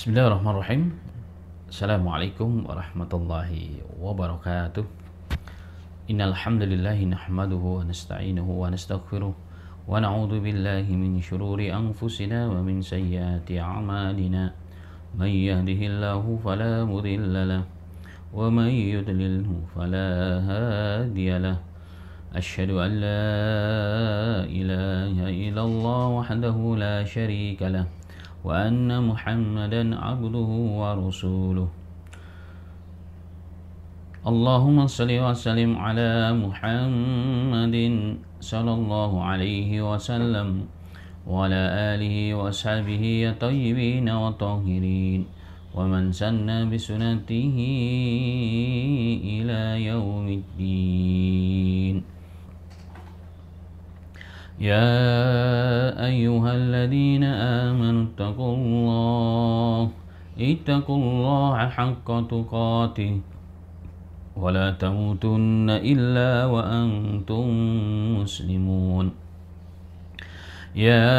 Bismillahirrahmanirrahim. Assalamualaikum warahmatullahi wabarakatuh. Innal hamdalillahi nahmaduhu wa nasta'inuhu wa nastaghfiruh wa na'udzu billahi min shururi anfusina wa min sayyiati a'malina. May yahdihillahu fala mudilla lahu wa may yudlilhu fala hadiya lahu. Asyhadu an la ilaha illallah wahdahu la syarika lahu wa anna Muhammadan abduhu wa rasuluh. Allahumma salli wa sallim ala Muhammadin sallallahu alaihi wasallam wa ala alihi wa sahbihi at-tayyibin wa tahirin wa man sanna bi sunnatihi ila yaumiddin. يا أيها الذين آمنوا اتقوا الله حق تقاته ولا تموتن إلا وأنتم مسلمون. يا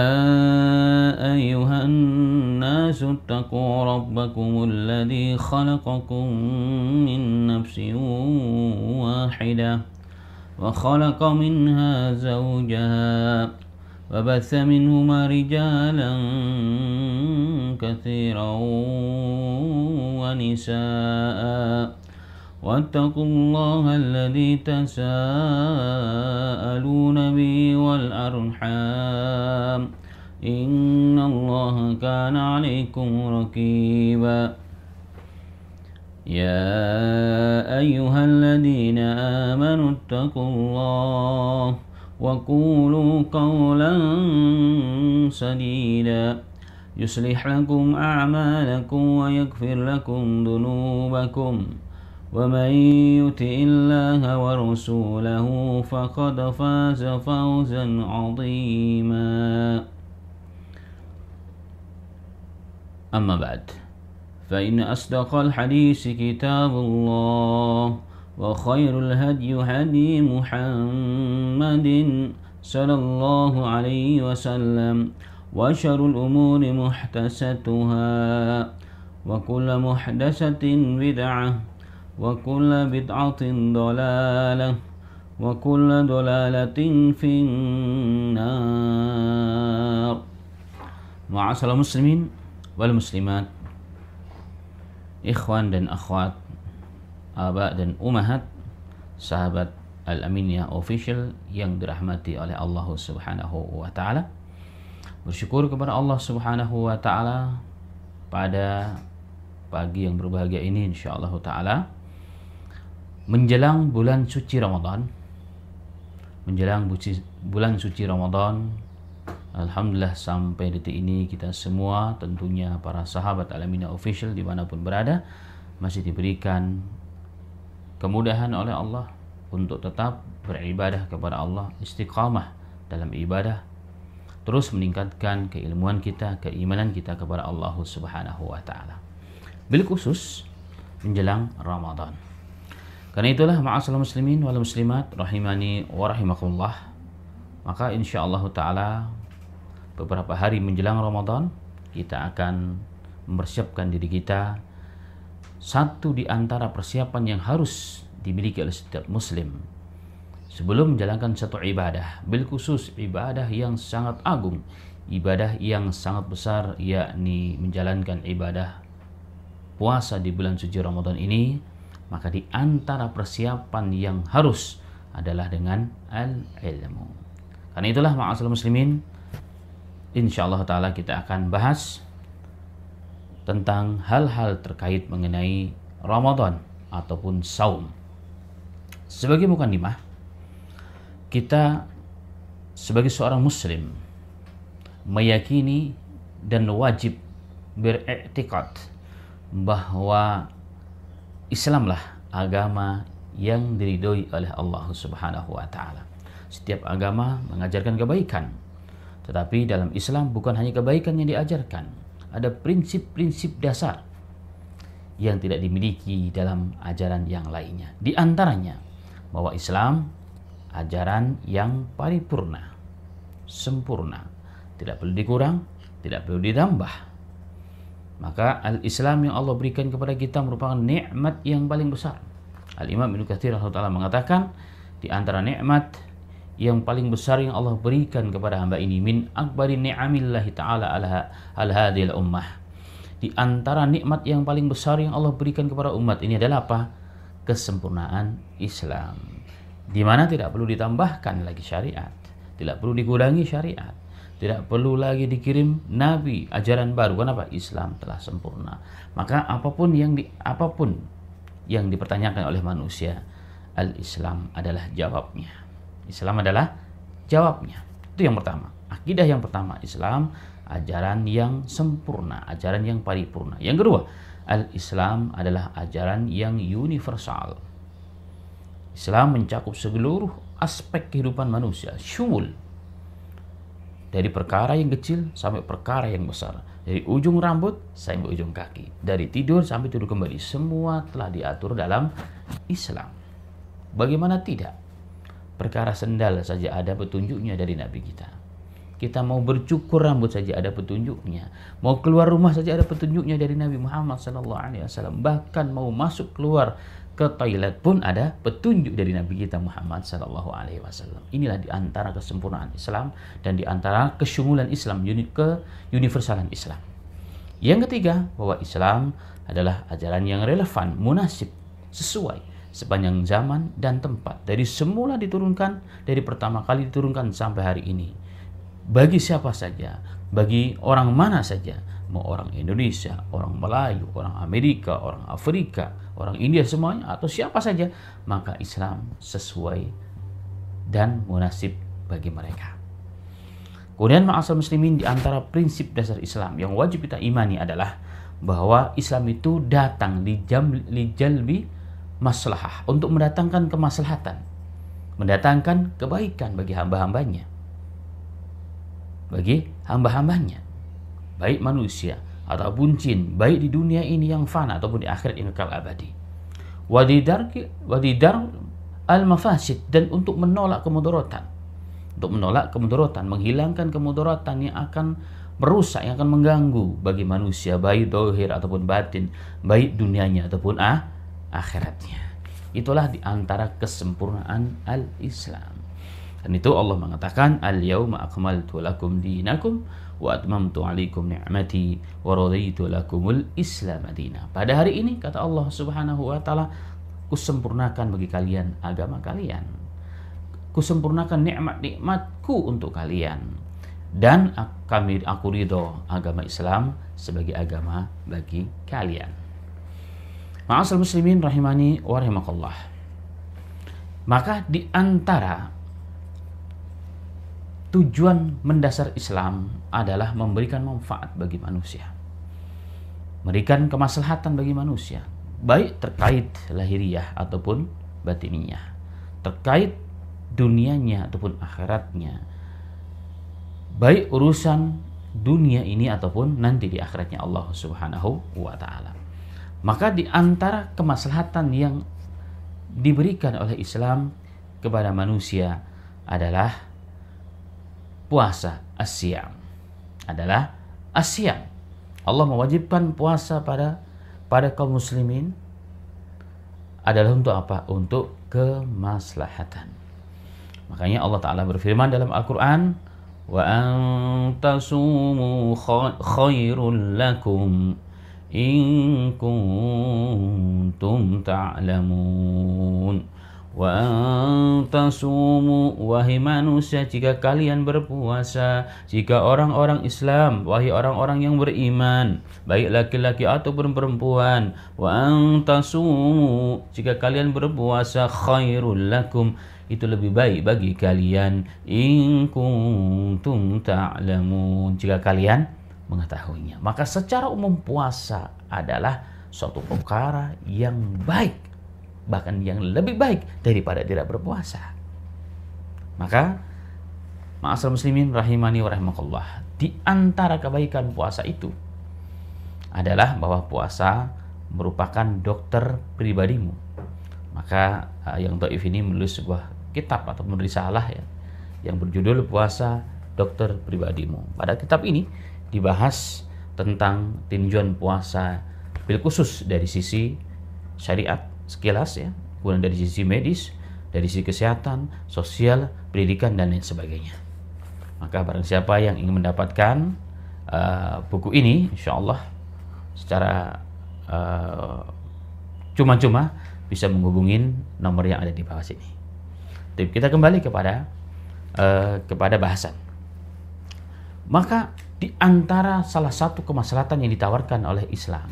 أيها الناس اتقوا ربكم الذي خلقكم من نفس واحدة وخلق منها زوجها وبث منهما رجالا كثيرا ونساء واتقوا الله الذي تساءلون به والأرحام إن الله كان عليكم رقيبا. يا أيها الذين آمنوا اتقوا الله وقولوا قولا سديدا يصلح لكم أعمالكم ويغفر لكم ذنوبكم ومن يطع الله ورسوله فقد فاز فوزا عظيما. أما بعد، فإن أصدق الحديث كتاب الله وخير الهدي هدي محمد صلى الله عليه وسلم وشر الأمور محدثاتها وكل محدثة بدعة وكل بدعة ضلالة وكل ضلالة في النار. Ma'asyiral muslimin wal muslimat, ikhwan dan akhwat, aba dan umahat, sahabat Al-Aminiyah Official yang dirahmati oleh Allah Subhanahu wa taala. Bersyukur kepada Allah Subhanahu wa taala pada pagi yang berbahagia ini insyaallah taala, menjelang bulan suci Ramadan. Bulan suci Ramadan, alhamdulillah sampai detik ini kita semua, tentunya para sahabat Al-Aminiyah Official dimanapun berada, masih diberikan kemudahan oleh Allah untuk tetap beribadah kepada Allah, istiqamah dalam ibadah, terus meningkatkan keilmuan kita, keimanan kita kepada Allah Subhanahu wa taala, bil khusus menjelang Ramadan. Karena itulah ma'asyiral muslimin wal muslimat rahimani wa rahimakumullah, maka insyaallah taala beberapa hari menjelang Ramadan kita akan mempersiapkan diri kita. Satu di antara persiapan yang harus dimiliki oleh setiap muslim sebelum menjalankan satu ibadah, bil khusus ibadah yang sangat agung, ibadah yang sangat besar, yakni menjalankan ibadah puasa di bulan suci Ramadan ini, maka di antara persiapan yang harus adalah dengan al-ilmu. Karena itulah ma'asyiral muslimin, insyaallah ta'ala kita akan bahas tentang hal-hal terkait mengenai Ramadan ataupun saum. Sebagai mukadimah, kita sebagai seorang muslim meyakini dan wajib beriktikad bahwa Islamlah agama yang diridhoi oleh Allah Subhanahu wa taala. Setiap agama mengajarkan kebaikan, tetapi dalam Islam bukan hanya kebaikan yang diajarkan, ada prinsip-prinsip dasar yang tidak dimiliki dalam ajaran yang lainnya. Di antaranya bahwa Islam ajaran yang paripurna, sempurna, tidak perlu dikurang, tidak perlu ditambah. Maka al-Islam yang Allah berikan kepada kita merupakan nikmat yang paling besar. Al-Imam Ibnu Katsir rahimahullah mengatakan, di antara nikmat yang paling besar yang Allah berikan kepada hamba ini, min akbari ni'amillahi ta'ala ala hadhil ummah. Di antara nikmat yang paling besar yang Allah berikan kepada umat ini adalah apa? Kesempurnaan Islam. Di mana tidak perlu ditambahkan lagi syariat, tidak perlu dikurangi syariat, tidak perlu lagi dikirim nabi, ajaran baru. Kenapa? Islam telah sempurna. Maka apapun yang dipertanyakan oleh manusia, al-Islam adalah jawabnya. Islam adalah jawabnya. Itu yang pertama. Akidah yang pertama, Islam ajaran yang sempurna, ajaran yang paripurna. Yang kedua, al-Islam adalah ajaran yang universal. Islam mencakup seluruh aspek kehidupan manusia, syumul. Dari perkara yang kecil sampai perkara yang besar. Dari ujung rambut sampai ujung kaki. Dari tidur sampai tidur kembali. Semua telah diatur dalam Islam. Bagaimana tidak? Perkara sendal saja ada petunjuknya dari Nabi kita. Kita mau bercukur rambut saja ada petunjuknya. Mau keluar rumah saja ada petunjuknya dari Nabi Muhammad SAW. Bahkan mau masuk keluar ke toilet pun ada petunjuk dari Nabi kita Muhammad SAW. Inilah di antara kesempurnaan Islam dan di antara kesyumulan Islam, keuniversalan Islam. Yang ketiga, bahwa Islam adalah ajaran yang relevan, munasib, sesuai sepanjang zaman dan tempat. Dari semula diturunkan, dari pertama kali diturunkan sampai hari ini. Bagi siapa saja, bagi orang mana saja, mau orang Indonesia, orang Melayu, orang Amerika, orang Afrika, orang India semuanya, atau siapa saja, maka Islam sesuai dan munasib bagi mereka. Kemudian ma'asal muslimin, di antara prinsip dasar Islam yang wajib kita imani adalah bahwa Islam itu datang li jalbi maslahah, untuk mendatangkan kemaslahatan, mendatangkan kebaikan bagi hamba-hambanya, baik manusia ataupun jin, baik di dunia ini yang fana ataupun di akhirat yang kekal abadi. Wadidar al-mafasid, dan untuk menolak kemudaratan, menghilangkan kemudaratan yang akan merusak, yang akan mengganggu bagi manusia, baik zahir ataupun batin, baik dunianya ataupun akhiratnya. Itulah di antara kesempurnaan al-Islam. Dan itu Allah mengatakan, al-yauma akmaltu lakum dinakum wa atmamtu alaikum ni'mati wa raditu lakumul Islam madina. Pada hari ini, kata Allah Subhanahu wa taala, kusempurnakan bagi kalian agama kalian. Kusempurnakan nikmat-nikmatku untuk kalian, dan aku ridho agama Islam sebagai agama bagi kalian. Ma'asal muslimin rahimani wa rahimakallah. Maka di antara tujuan mendasar Islam adalah memberikan manfaat bagi manusia, memberikan kemaslahatan bagi manusia, baik terkait lahiriah ataupun batiniyah, terkait dunianya ataupun akhiratnya, baik urusan dunia ini ataupun nanti di akhiratnya Allah Subhanahu wa taala. Maka di antara kemaslahatan yang diberikan oleh Islam kepada manusia adalah puasa as-siyam. Allah mewajibkan puasa pada kaum muslimin adalah untuk apa? Untuk kemaslahatan. Makanya Allah Ta'ala berfirman dalam Al-Quran, wa antasumu khairul lakum in kuntum ta'lamun. Wa antasumu, wahai manusia, jika kalian berpuasa, jika orang-orang Islam, wahai orang-orang yang beriman, baik laki-laki ataupun perempuan, wa antasumu, jika kalian berpuasa, khairul lakum, itu lebih baik bagi kalian, in kuntum ta'lamun, jika kalian mengetahuinya. Maka secara umum puasa adalah suatu perkara yang baik, bahkan yang lebih baik daripada tidak berpuasa. Maka ma'asal muslimin rahimani wa rahimakallah, di antara kebaikan puasa itu adalah bahwa puasa merupakan dokter pribadimu. Maka yang dhaif ini menulis sebuah kitab atau risalah ya, yang berjudul Puasa Dokter Pribadimu. Pada kitab ini dibahas tentang tinjauan puasa bil khusus dari sisi syariat sekilas ya, kemudian dari sisi medis, dari sisi kesehatan, sosial, pendidikan dan lain sebagainya. Maka barang siapa yang ingin mendapatkan buku ini, insya Allah secara cuma-cuma bisa menghubungin nomor yang ada di bawah sini. Tapi kita kembali kepada bahasan. Maka di antara salah satu kemaslahatan yang ditawarkan oleh Islam,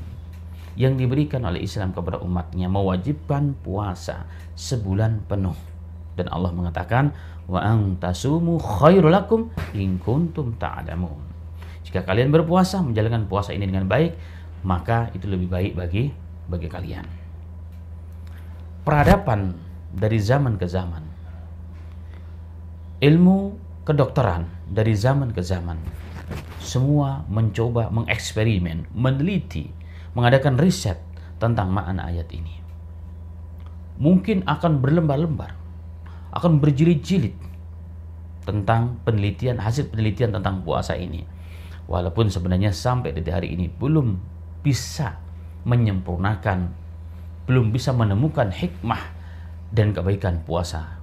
yang diberikan oleh Islam kepada umatnya, mewajibkan puasa sebulan penuh. Dan Allah mengatakan, wa antasumu khairul lakum in kuntum ta'lamun. Jika kalian berpuasa, menjalankan puasa ini dengan baik, maka itu lebih baik bagi kalian. Peradaban dari zaman ke zaman, ilmu kedokteran dari zaman ke zaman, semua mencoba mengeksperimen, meneliti, mengadakan riset tentang makna ayat ini. Mungkin akan berlembar-lembar, akan berjilid-jilid tentang hasil penelitian tentang puasa ini. Walaupun sebenarnya sampai detik hari ini belum bisa menyempurnakan, belum bisa menemukan hikmah dan kebaikan puasa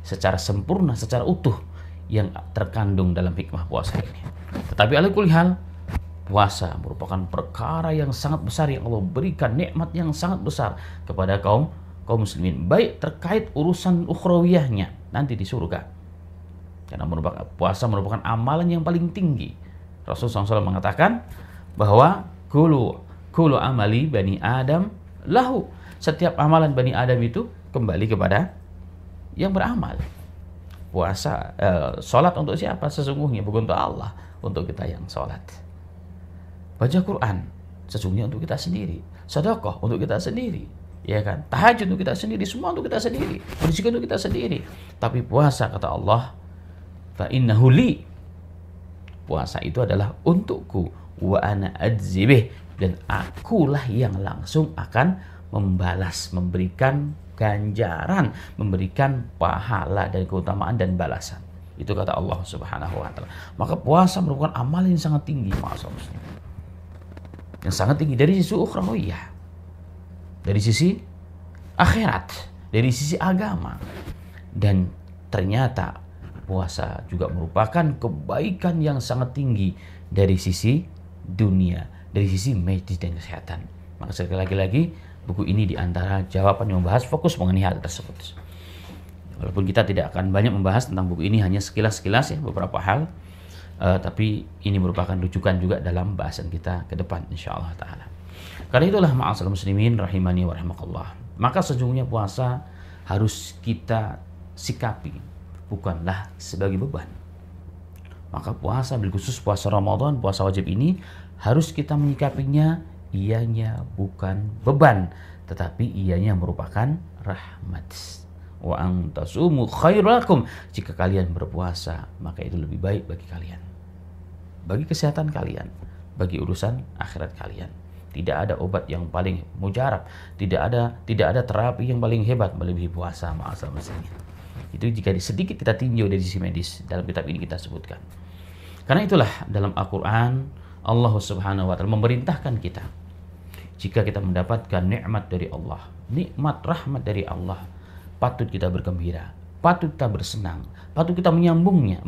secara sempurna, secara utuh yang terkandung dalam hikmah puasa ini. Tetapi ala kulli hal, puasa merupakan perkara yang sangat besar yang Allah berikan, nikmat yang sangat besar kepada kaum muslimin, baik terkait urusan ukhrawiyahnya nanti di surga, karena puasa merupakan amalan yang paling tinggi. Rasulullah SAW mengatakan bahwa kulu amali bani Adam lahu, setiap amalan bani Adam itu kembali kepada yang beramal. Puasa, sholat untuk siapa? Sesungguhnya bukan untuk Allah, untuk kita yang sholat. Baca Quran, sesungguhnya untuk kita sendiri. Sedekah untuk kita sendiri, ya kan? Tahajud untuk kita sendiri, semua untuk kita sendiri. Berzikir untuk kita sendiri. Tapi puasa, kata Allah, fa innahu li, puasa itu adalah untukku, wa ana adzibih, dan akulah yang langsung akan membalas, memberikan ganjaran, memberikan pahala dan keutamaan dan balasan. Itu kata Allah Subhanahu wa taala. Maka puasa merupakan amal yang sangat tinggi, yang sangat tinggi dari sisi ukhrawiyah, dari sisi akhirat, dari sisi agama. Dan ternyata puasa juga merupakan kebaikan yang sangat tinggi dari sisi dunia, dari sisi medis dan kesehatan. Maka sekali lagi buku ini diantara jawaban yang membahas fokus mengenai hal tersebut. Walaupun kita tidak akan banyak membahas tentang buku ini, hanya sekilas-sekilas ya, beberapa hal, tapi ini merupakan rujukan juga dalam bahasan kita ke depan insyaallah ta'ala. Karena itulah ma'asal muslimin rahimani wa rahimakallah, maka sejujurnya puasa harus kita sikapi bukanlah sebagai beban. Maka puasa, bil khusus puasa Ramadan, puasa wajib ini harus kita menyikapinya ianya bukan beban, tetapi ianya merupakan rahmat. Wa antasumu khairul lakum, jika kalian berpuasa maka itu lebih baik bagi kalian, bagi kesehatan kalian, bagi urusan akhirat kalian. Tidak ada obat yang paling mujarab, tidak ada terapi yang paling hebat melebihi puasa, ma'asal muslimin. Itu jika sedikit kita tinjau dari sisi medis, dalam kitab ini kita sebutkan. Karena itulah dalam Al-Quran Allah Subhanahu wa taala memerintahkan kita, jika kita mendapatkan nikmat dari Allah, nikmat rahmat dari Allah, patut kita bergembira, patut kita bersenang, patut kita menyambungnya,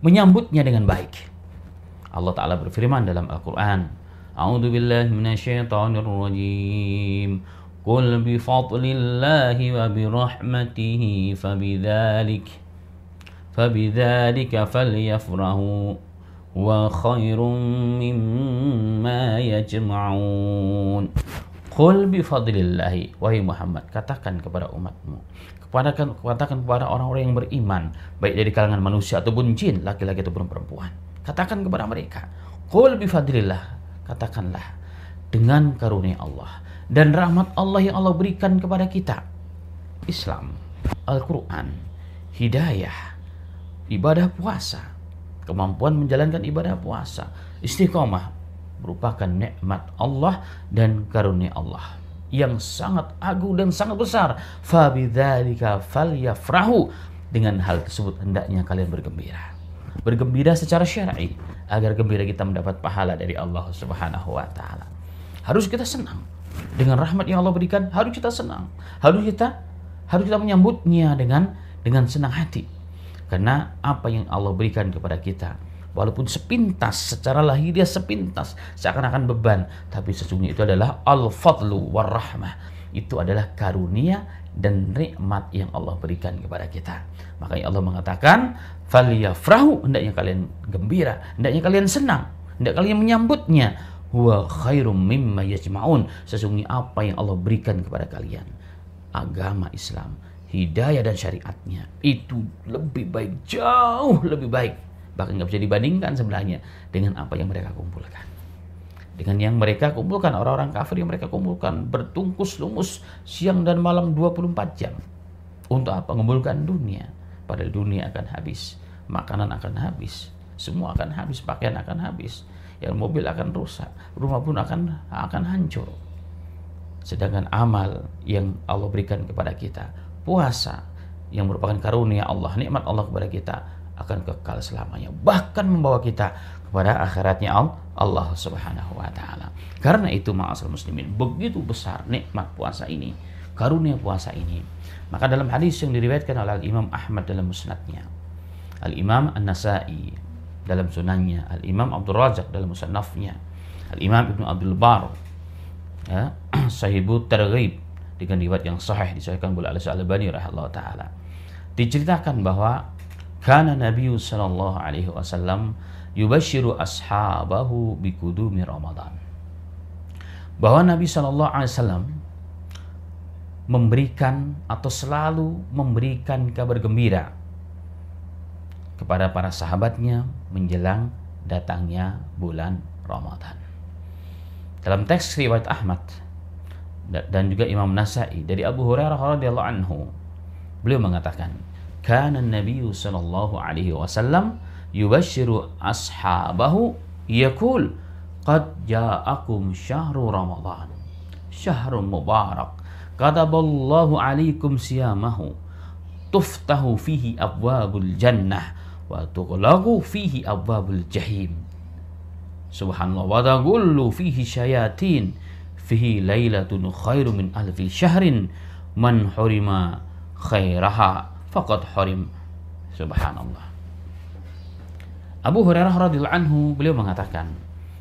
menyambutnya dengan baik. Allah Ta'ala berfirman dalam Al-Quran, A'udzu billahi minasyaitonir rajim, Qul bi fadlillahi wa bi rahmatihi fabidzalika falyafrahu wa khairum mimma yajma'un. Qul bi fadlillahi, wahai Muhammad, katakan kepada umatmu, katakan kepada orang-orang yang beriman, baik dari kalangan manusia ataupun jin, laki-laki ataupun perempuan. Katakan kepada mereka, qul bi fadlillah, katakanlah dengan karunia Allah dan rahmat Allah yang Allah berikan kepada kita. Islam, Al-Quran, hidayah, ibadah puasa, kemampuan menjalankan ibadah puasa, istiqomah, merupakan nikmat Allah dan karunia Allah yang sangat agung dan sangat besar. Fabidzalika falyafrahu, dengan hal tersebut hendaknya kalian bergembira. bergembira secara syar'i agar gembira kita mendapat pahala dari Allah Subhanahu wa taala. Harus kita senang dengan rahmat yang Allah berikan, harus kita senang. Harus kita menyambutnya dengan senang hati. Karena apa yang Allah berikan kepada kita, walaupun sepintas, secara lahiriah sepintas, seakan-akan beban, tapi sesungguhnya itu adalah al-fadlu war-rahmah. Itu adalah karunia dan nikmat yang Allah berikan kepada kita. Makanya Allah mengatakan, "Falyafrahu", hendaknya kalian gembira, hendaknya kalian senang, hendaknya kalian menyambutnya. "Huwa khairum mimma yajma'un", sesungguhnya apa yang Allah berikan kepada kalian, agama Islam, hidayah dan syariatnya, itu lebih baik, jauh lebih baik. Bahkan nggak bisa dibandingkan sebenarnya dengan apa yang mereka kumpulkan. Dengan yang mereka kumpulkan, orang-orang kafir yang mereka kumpulkan bertungkus lumus siang dan malam 24 jam. Untuk apa? Mengumpulkan dunia. Padahal dunia akan habis, makanan akan habis, semua akan habis, pakaian akan habis, yang mobil akan rusak, rumah pun akan hancur. Sedangkan amal yang Allah berikan kepada kita, puasa yang merupakan karunia Allah, nikmat Allah kepada kita, akan kekal selamanya, bahkan membawa kita kepada akhiratnya Allah Subhanahu wa taala. Karena itu ma'asal muslimin, begitu besar nikmat puasa ini, karunia puasa ini. Maka dalam hadis yang diriwayatkan oleh Imam Ahmad dalam musnadnya, Al-Imam An-Nasa'i dalam sunannya, Al-Imam Abdul Razak dalam musannafnya, Al-Imam Ibnu Abdul Bar, ya, Sahihut Targhib, dengan riwayat yang sahih disahihkan oleh Al-Albani rahimahullah taala, diceritakan bahwa kana Nabi sallallahu alaihi wasallam yubashiru ashabahu biqudumi Ramadan. Bahwa Nabi sallallahu alaihi wasallam memberikan atau selalu memberikan kabar gembira kepada para sahabatnya menjelang datangnya bulan Ramadan. Dalam teks riwayat Ahmad dan juga Imam Nasa'i dari Abu Hurairah radhiyallahu anhu, beliau mengatakan, kana Nabi sallallahu alaihi wasallam yubashiru ashabahu yaqul qad ja'akum syahru Ramadan syahrun mubarak kataballahu alaikum siyamahu tuftahu fihi abwabul jannah wa tughlaqu fihi abwabul jahim subhanallah wa tagullu fihi syayatin fihi lailatun khairu min alfi syahrin man hurima khairaha faqad hurim. Subhanallah. Abu Hurairah radhiyallahu anhu, beliau mengatakan,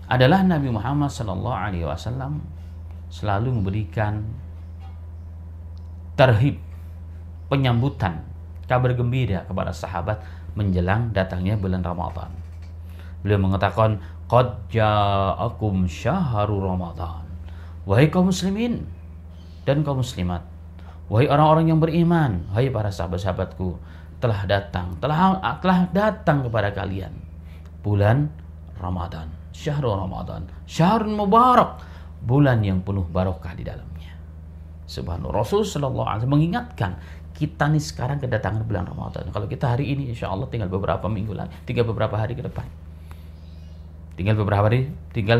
adalah Nabi Muhammad sallallahu alaihi wasallam selalu memberikan tarhib, penyambutan, kabar gembira kepada sahabat menjelang datangnya bulan Ramadan. Beliau mengatakan, qad ja'akum syahrul Ramadan. Wahai kaum muslimin dan kaum muslimat, wahai orang-orang yang beriman, wahai para sahabat-sahabatku, telah datang kepada kalian bulan Ramadan, syahrul Ramadan, syahrul mubarak, bulan yang penuh barokah di dalamnya. Subhanallah, Rasul sallallahu alaihi wasallam mengingatkan kita nih sekarang kedatangan bulan Ramadan. Kalau kita hari ini insya Allah tinggal beberapa minggu lagi, tinggal beberapa hari ke depan. Tinggal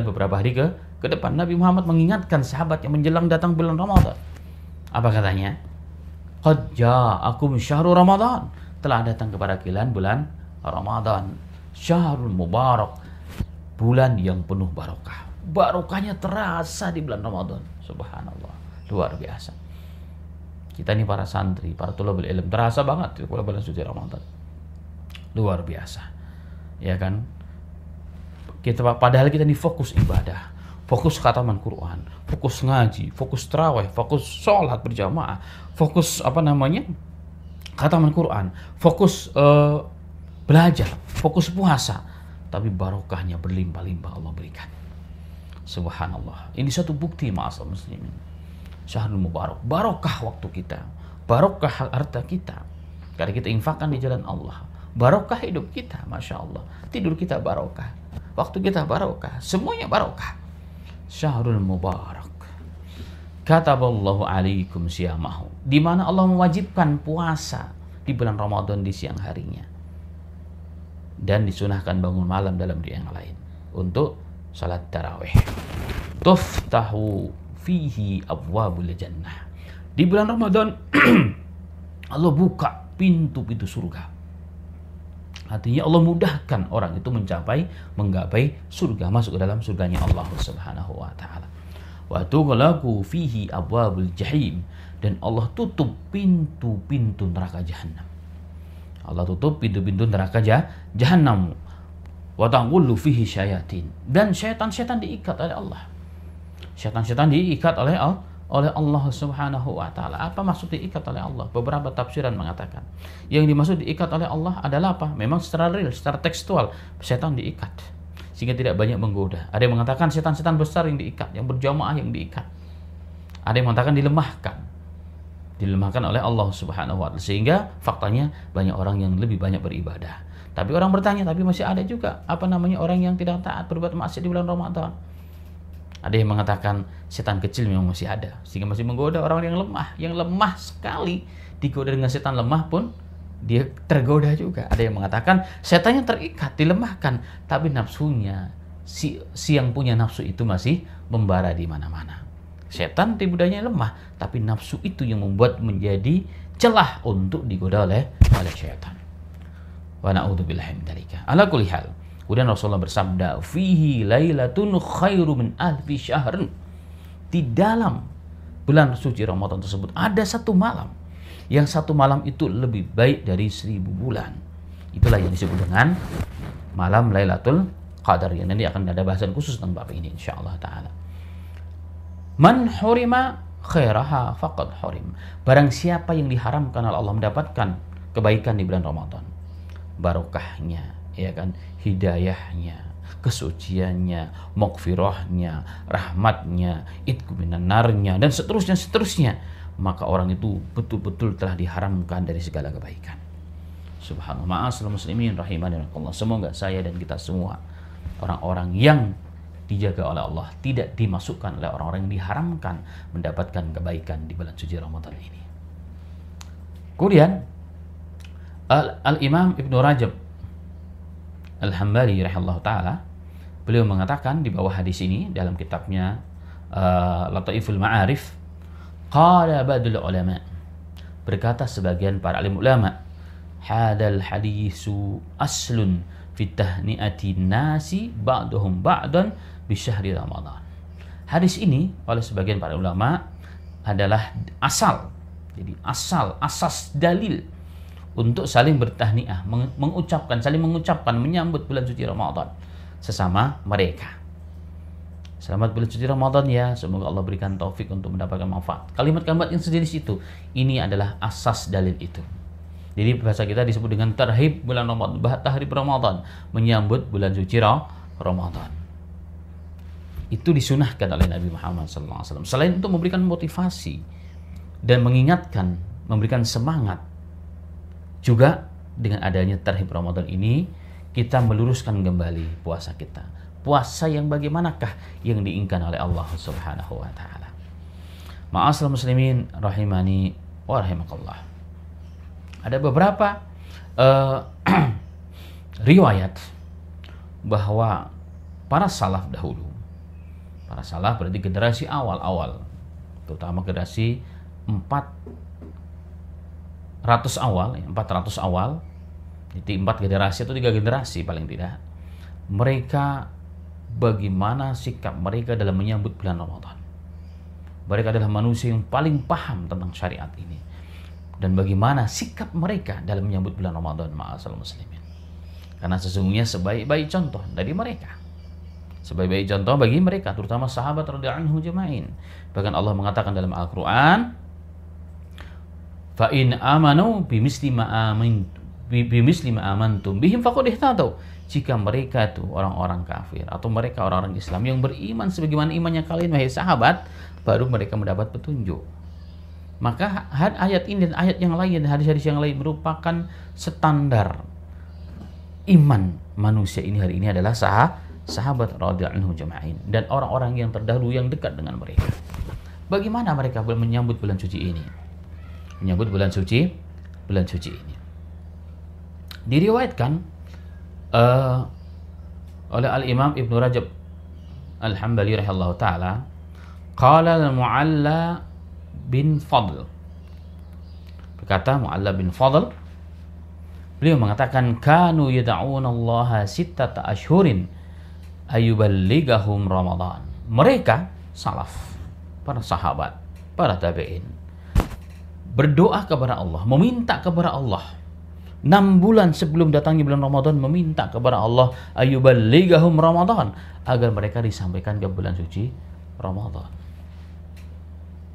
beberapa hari ke depan. Nabi Muhammad mengingatkan sahabat yang menjelang datang bulan Ramadan. Apa katanya? Qad ja'akum syahrul Ramadan. Telah datang kepada kalian bulan Ramadan. Syahrul mubarak. Bulan yang penuh barokah. Barokahnya terasa di bulan Ramadan. Subhanallah. Luar biasa. Kita ini para santri, para thalibul ilm, terasa banget di bulan suci Ramadan. Luar biasa. Ya kan? Padahal kita ini fokus ibadah, fokus khataman Quran, fokus ngaji, fokus tarawih, fokus sholat berjamaah, fokus khataman Quran, fokus belajar, fokus puasa, tapi barokahnya berlimpah-limpah Allah berikan. Subhanallah. Ini satu bukti ma'asal muslimin. Syahrul mubarak, barokah waktu kita, barokah harta kita, karena kita infakkan di jalan Allah. Barokah hidup kita, masya Allah. Tidur kita barokah, waktu kita barokah, semuanya barokah. Syahrul mubarak. Kataballahu alaikum siyamahu, di mana Allah mewajibkan puasa di bulan Ramadan di siang harinya, dan disunahkan bangun malam dalam dia yang lain untuk salat tarawih. Tuftahu fihi abwabul jannah. Di bulan Ramadan Allah buka pintu-pintu surga. Artinya Allah mudahkan orang itu menggapai surga, masuk ke dalam surganya Allah Subhanahu wa taala. Wa tughlaqu fihi abwabul jahim, dan Allah tutup pintu-pintu neraka jahanam. Allah tutup pintu-pintu neraka jahanam. Wa taqullu fihi syayatin, dan syaitan-syaitan diikat oleh Allah. Syaitan-syaitan diikat oleh Allah Subhanahu wa taala. Apa maksud diikat oleh Allah? Beberapa tafsiran mengatakan yang dimaksud diikat oleh Allah adalah apa? Memang secara real, secara tekstual, syaitan diikat sehingga tidak banyak menggoda. Ada yang mengatakan setan-setan besar yang diikat, yang berjamaah yang diikat. Ada yang mengatakan dilemahkan oleh Allah Subhanahu wa taala, sehingga faktanya banyak orang yang lebih banyak beribadah. Tapi orang bertanya, tapi masih ada juga orang yang tidak taat, berbuat maksiat di bulan Ramadan. Ada yang mengatakan setan kecil memang masih ada, sehingga masih menggoda orang yang lemah sekali. Digoda dengan setan lemah pun dia tergoda juga. Ada yang mengatakan setannya terikat, dilemahkan, tapi nafsunya, si yang punya nafsu itu masih membara di mana-mana. Setan budayanya lemah, tapi nafsu itu yang membuat menjadi celah untuk digoda oleh setan. Wa na'udzubillahi min dzalika. Ala kulli hal. Kemudian Rasulullah bersabda, "Fihi lailatun khairu min alfi syahr." Di dalam bulan suci Ramadan tersebut ada satu malam, yang satu malam itu lebih baik dari 1000 bulan. Itulah yang disebut dengan malam Lailatul Qadar. Yang nanti akan ada bahasan khusus tentang bab ini insyaallah taala. Man hurima khairaha faqad hurim. Barang siapa yang diharamkan oleh Allah mendapatkan kebaikan di bulan Ramadan, barokahnya, ya kan, hidayahnya, kesuciannya, maghfirahnya, rahmatnya, itqu minan narnya, dan seterusnya, maka orang itu betul-betul telah diharamkan dari segala kebaikan. Subhanallah. Ma'asyiral muslimin rahimani Allah. Semoga saya dan kita semua orang-orang yang dijaga oleh Allah, tidak dimasukkan oleh orang-orang yang diharamkan mendapatkan kebaikan di bulan suci Ramadan ini. Kemudian Al-Imam Ibnu Rajab Al-Hambali rahimahullah ta'ala, beliau mengatakan di bawah hadis ini dalam kitabnya Lataiful Ma'arif, qala ba'dul ulama, berkata sebagian para alim ulama, hadal hadisu aslun fi tahni'ati nasi ba'duhum ba'dan bi syahri Ramadan. Hadis ini oleh sebagian para ulama adalah asal, jadi asas dalil untuk saling bertahniah, saling mengucapkan menyambut bulan suci Ramadan sesama mereka. Selamat bulan suci Ramadan ya, semoga Allah berikan taufik untuk mendapatkan manfaat. Kalimat-kalimat yang sejenis itu, ini adalah asas dalil itu. Jadi bahasa kita disebut dengan tarhib bulan Ramadan, tahrib Ramadan, menyambut bulan suci Ramadan. Itu disunahkan oleh Nabi Muhammad SAW. Selain untuk memberikan motivasi dan mengingatkan, memberikan semangat, juga dengan adanya tarhib Ramadan ini, kita meluruskan kembali puasa kita. Puasa yang bagaimanakah yang diinginkan oleh Allah Subhanahu wa taala. Ma'asyiral muslimin rahimani wa rahimakallah. Ada beberapa riwayat bahwa para salaf dahulu, para salaf berarti generasi awal-awal, terutama generasi 400 awal, jadi 4 generasi atau 3 generasi paling tidak, mereka bagaimana sikap mereka dalam menyambut bulan Ramadan. Mereka adalah manusia yang paling paham tentang syariat ini, dan bagaimana sikap mereka dalam menyambut bulan Ramadan, ma'asyiral muslimin. Karena sesungguhnya sebaik-baik contoh dari mereka, sebaik-baik contoh bagi mereka, terutama sahabat radhiyallahu anhum jamain. Bahkan Allah mengatakan dalam Al-Quran, fa in amanu bimisli ma amantum bihim faqad ihtadaw. Jika mereka itu orang-orang kafir atau mereka orang-orang Islam yang beriman sebagaimana imannya kalian wahai sahabat, baru mereka mendapat petunjuk. Maka ayat ini dan ayat yang lain, hadis-hadis yang lain merupakan standar iman manusia ini hari ini adalah sahabat radhiyallahu anhum jamain dan orang-orang yang terdahulu yang dekat dengan mereka. Bagaimana mereka menyambut bulan suci ini? Menyambut bulan suci ini. Diriwayatkan oleh Al-Imam Ibnu Rajab Al-Hambali rahimahullah ta'ala, qala al-Mu'alla bin Fadl, berkata Mu'alla bin Fadl, Beliau mengatakan kanu yad'unallaha sittata ashhurin ayuballighahum Ramadan. Mereka salaf, para sahabat, para tabi'in berdoa kepada Allah, meminta kepada Allah 6 bulan sebelum datangnya bulan Ramadan, meminta kepada Allah ayuballighahum Ramadan, agar mereka disampaikan ke bulan suci Ramadan.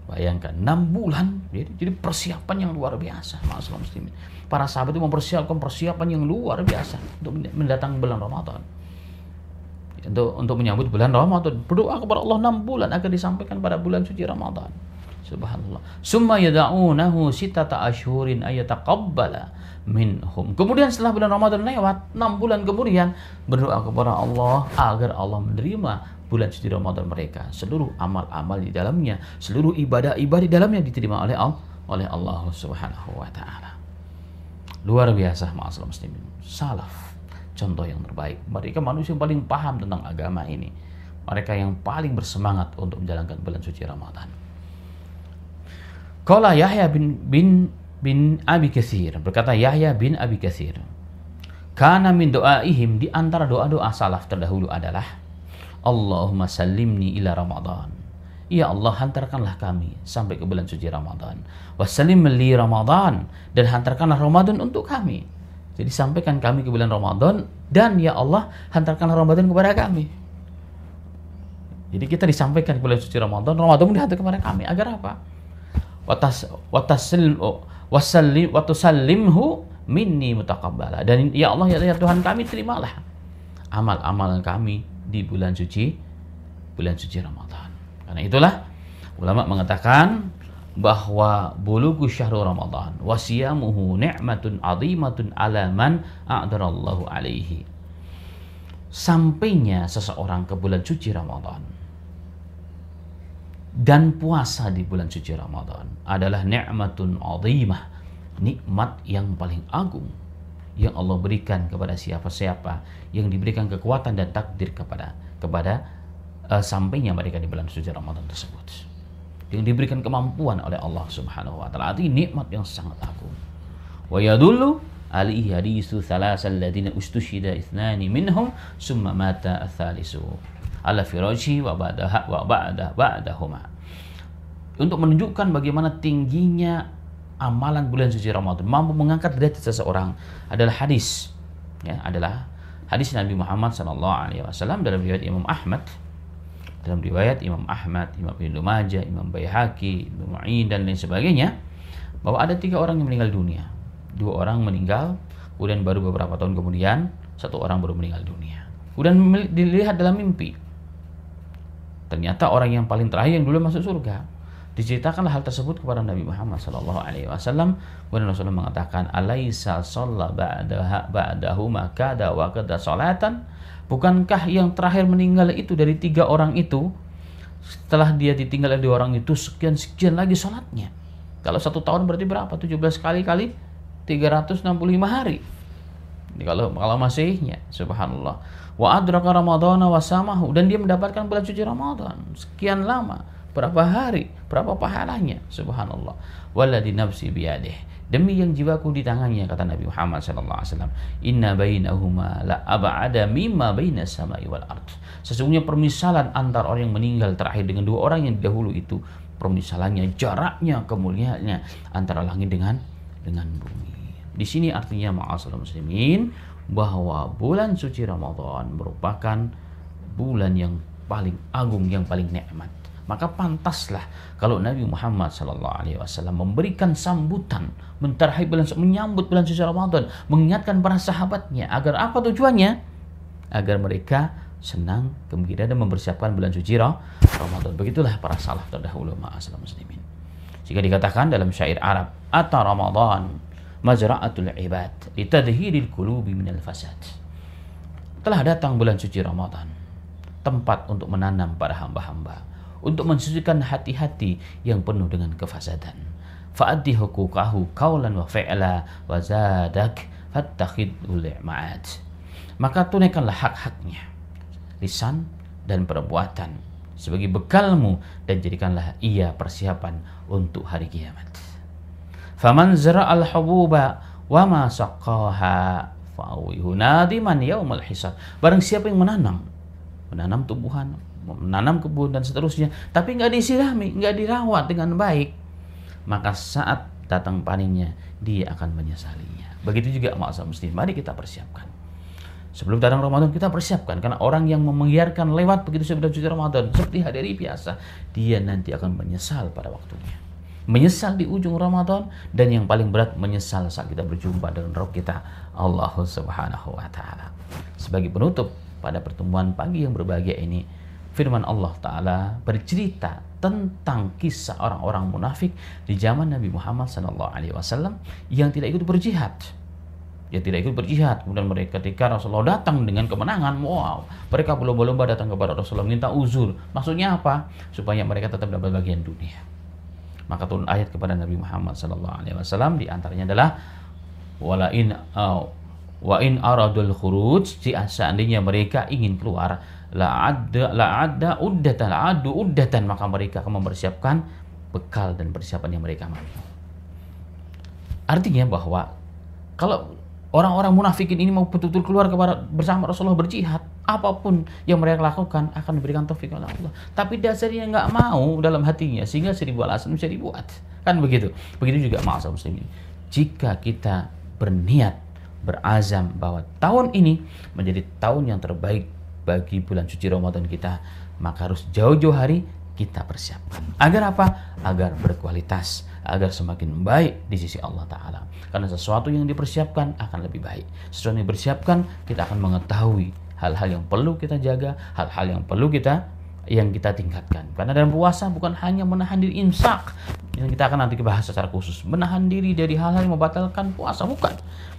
Bayangkan 6 bulan, jadi persiapan yang luar biasa, ma'asyiral muslimin. Para sahabat itu mempersiapkan persiapan yang luar biasa untuk mendatang bulan Ramadan. Untuk menyambut bulan Ramadan, berdoa kepada Allah 6 bulan agar disampaikan pada bulan suci Ramadan. Subhanallah. Summa yad'unahu sittata ashhurin ayataqabbala minhum. Kemudian setelah bulan Ramadan lewat 6 bulan kemudian berdoa kepada Allah agar Allah menerima bulan suci Ramadan mereka. Seluruh amal-amal di dalamnya, seluruh ibadah-ibadah di dalamnya diterima oleh Allah Subhanahu wa taala. Luar biasa, ma'asyiral muslimin. Salaf, contoh yang terbaik. Mereka manusia yang paling paham tentang agama ini. Mereka yang paling bersemangat untuk menjalankan bulan suci Ramadan. Qala Yahya bin Abi Katsir, berkata Yahya bin Abi Katsir, kana min doaihim, di antara doa-doa salaf terdahulu adalah Allahumma sallimni ila Ramadan. Ya Allah, hantarkanlah kami sampai ke bulan suci Ramadan. Wassalim li Ramadan, dan hantarkanlah Ramadan untuk kami. Jadi sampaikan kami ke bulan Ramadan, dan ya Allah, hantarkanlah Ramadan kepada kami. Jadi kita disampaikan ke bulan suci Ramadan, Ramadan dihantar kepada kami. Agar apa? Watusallimhu minni mutaqabbala. Dan ya Allah, ya Tuhan kami, terimalah amal-amal kami di bulan suci Ramadan. Karena itulah ulama mengatakan bahwa bulughu syahrul Ramadan wa siyamuhu ni'matun 'azimatun 'ala man a'darallahu alaihi. Sampainya seseorang ke bulan suci Ramadan dan puasa di bulan suci Ramadan adalah ni'matun 'azimah, nikmat yang paling agung yang Allah berikan kepada siapa-siapa yang diberikan kekuatan dan takdir kepada sampainya mereka di bulan suci Ramadan tersebut, yang diberikan kemampuan oleh Allah Subhanahu wa taala. Ini nikmat yang sangat agung. Wa yadullu alaihi hadisu thalasal ladina ustushida ithnani minhum summa mata athalisu ala firashi wa ba'dahuma. Untuk menunjukkan bagaimana tingginya amalan bulan suci Ramadan, mampu mengangkat derajat seseorang, adalah hadis Nabi Muhammad SAW dalam riwayat Imam Ahmad, Imam Ibnu Majah, Imam Baihaqi, Ibnu Ma'in dan lain sebagainya, bahwa ada 3 orang yang meninggal dunia. 2 orang meninggal, kemudian baru beberapa tahun kemudian 1 orang baru meninggal dunia. Kemudian dilihat dalam mimpi, ternyata orang yang paling terakhir yang dulu masuk surga. Diceritakanlah hal tersebut kepada Nabi Muhammad SAW. Kemudian Rasulullah mengatakan, alaisa shalla ba'dahu makada wa kada salatan. Bukankah yang terakhir meninggal itu dari 3 orang itu, setelah dia ditinggal dari 2 orang itu, sekian lagi salatnya? Kalau 1 tahun berarti berapa? 17 kali 365 hari. Ini kalau Masihnya, subhanallah. Wa adraka ramadhana wa samahu, dan dia mendapatkan bulan suci Ramadan sekian lama, berapa hari, berapa pahalanya, subhanallah. Walladzi nafsi biyadih, demi yang jiwaku di tangannya, kata Nabi Muhammad SAW, inna bainahuma la ab'ada mimma bainas samai wal ard. Sesungguhnya permisalan antar orang yang meninggal terakhir dengan 2 orang yang dahulu itu, permisalannya, jaraknya, kemuliaannya antara langit dengan bumi. Di sini artinya, ma'asyiral muslimin, bahwa bulan suci Ramadan merupakan bulan yang paling agung, yang paling nikmat. Maka pantaslah kalau Nabi Muhammad SAW memberikan sambutan, menyambut bulan suci Ramadan, mengingatkan para sahabatnya agar apa tujuannya? Agar mereka senang, gembira dan mempersiapkan bulan suci Ramadan. Begitulah para salaf terdahulu, ma'asyiral muslimin. Jika dikatakan dalam syair Arab, ata Ramadan mazra'atul ibad litadhhiril qulubi minal fasad. Telah datang bulan suci Ramadan, tempat untuk menanam para hamba-hamba, untuk mensucikan hati-hati yang penuh dengan kefasadan. Fa'addi huquqahu qawlan wa fi'la wa zadak fattakhidul ma'ad. Maka tunaikanlah hak-haknya, lisan dan perbuatan, sebagai bekalmu, dan jadikanlah ia persiapan untuk hari kiamat. Faman zara'al hububa Wa ma saqaha fa'awihu nadiman yaumal hisab. Barang siapa yang menanam tumbuhan, menanam kebun dan seterusnya, tapi nggak disirami, nggak dirawat dengan baik, maka saat datang panennya dia akan menyesalinya. Begitu juga ma'asal muslim, mari kita persiapkan. Sebelum datang Ramadan kita persiapkan, karena orang yang membiarkan lewat begitu saja suci Ramadan seperti hari biasa, dia nanti akan menyesal pada waktunya. Menyesal di ujung Ramadan, dan yang paling berat menyesal saat kita berjumpa dengan Rabb kita Allah Subhanahu wa taala. Sebagai penutup pada pertemuan pagi yang berbahagia ini, firman Allah taala bercerita tentang kisah orang-orang munafik di zaman Nabi Muhammad SAW yang tidak ikut berjihad. Kemudian mereka ketika Rasulullah datang dengan kemenangan, wow, mereka berlomba-lomba datang kepada Rasulullah minta uzur. Maksudnya apa? Supaya mereka tetap dapat bagian dunia. Maka turun ayat kepada Nabi Muhammad SAW, di antaranya adalah wa in aradul khuruj, seandainya mereka ingin keluar, adu uddatan, maka mereka akan mempersiapkan bekal dan persiapan yang mereka mampu. Artinya bahwa kalau orang-orang munafikin ini mau betul-betul keluar bersama Rasulullah berjihad, apapun yang mereka lakukan akan diberikan taufik oleh Allah. Tapi dasarnya nggak mau dalam hatinya, sehingga 1000 alasan bisa dibuat. Kan begitu. Begitu juga ma'asal muslimin. Jika kita berniat, berazam bahwa tahun ini menjadi tahun yang terbaik bagi bulan suci Ramadan kita, maka harus jauh-jauh hari kita persiapkan. Agar apa? Agar berkualitas, agar semakin baik di sisi Allah Ta'ala. Karena sesuatu yang dipersiapkan akan lebih baik. Sesuatu yang dipersiapkan, kita akan mengetahui hal-hal yang perlu kita jaga, hal-hal yang perlu kita tingkatkan. Karena dalam puasa bukan hanya menahan diri imsak, yang kita akan nanti bahas secara khusus, menahan diri dari hal-hal yang membatalkan puasa, bukan.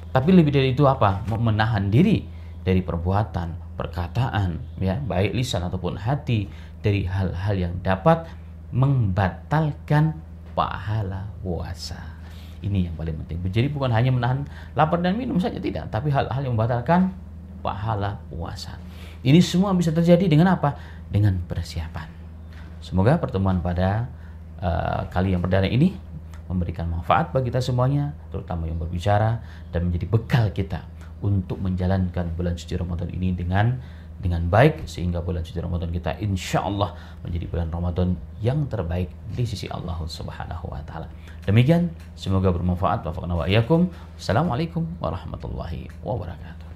Tapi lebih dari itu apa? Menahan diri dari perbuatan, perkataan, ya, baik lisan ataupun hati, dari hal-hal yang dapat membatalkan pahala puasa. Ini yang paling penting. Jadi bukan hanya menahan lapar dan minum saja, tidak, tapi hal-hal yang membatalkan pahala puasa. Ini semua bisa terjadi dengan apa? Dengan persiapan. Semoga pertemuan pada kali yang perdana ini memberikan manfaat bagi kita semuanya, terutama yang berbicara, dan menjadi bekal kita untuk menjalankan bulan suci Ramadan ini dengan baik, sehingga bulan suci Ramadan kita insya Allah menjadi bulan Ramadan yang terbaik di sisi Allah Subhanahu wa taala. Demikian, semoga bermanfaat. Wafaqna wa iyyakum. Assalamualaikum warahmatullahi wabarakatuh.